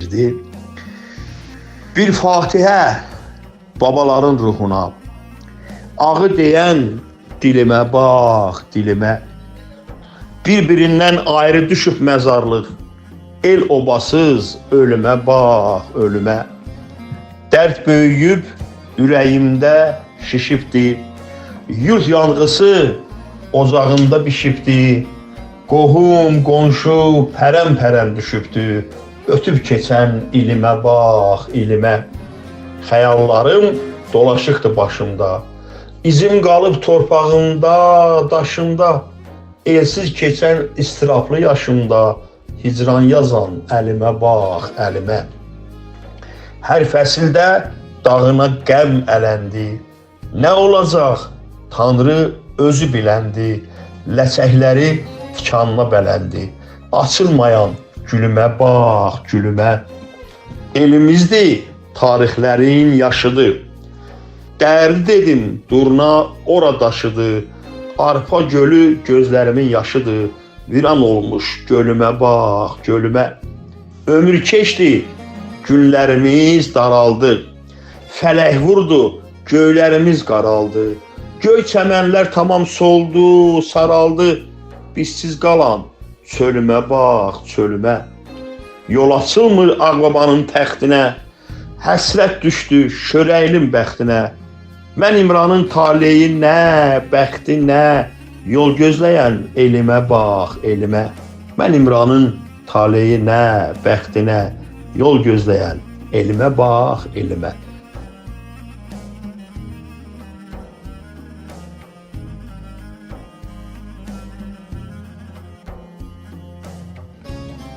edirdi. Bir Fatihə babaların ruhuna, ağı deyən dilimə bax, dilimə. Bir-birindən ayrı düşüb məzarlıq, el obasız ölümə bax, ölümə. Dərd böyüyüb ürəyimdə şişibdi, yurt yanğısı ocağında bişibdi. Qohum, qonşu pərəm-pərəm düşübdü, ötüb keçən ilimə bax, ilimə. Xəyallarım dolaşıqdı başımda, İzim qalıb torpağımda, daşımda. Elsiz keçən istiraplı yaşımda, hicran yazan əlimə bax, əlimə. Hər fəsildə dağına qəm ələndi, nə olacaq Tanrı özü biləndi. Ləçəkləri tikanına bələndi, açılmayan gülümə bax, gülümə. Elimizdir tarixlərin yaşıdır, dərli dedim durna ora daşıdı. Arpa gölü gözlərimin yaşıdır, viran olmuş gölümə bax, gölümə. Ömür keçdi, günlərimiz daraldı, fələk vurdu, göylərimiz qaraldı. Göy çəmənlər tamam soldu, saraldı, bizsiz qalan çölümə bax, çölümə. Yol açılmır ağbabanın təxtinə, həsrət düşdü şörəylin bəxtinə. Mən İmranın taleyi nə, bəxti nə, yol gözləyən elimə bax, elimə. Mən İmranın taleyi nə, bəxti nə, yol gözləyən elimə bax, elimə.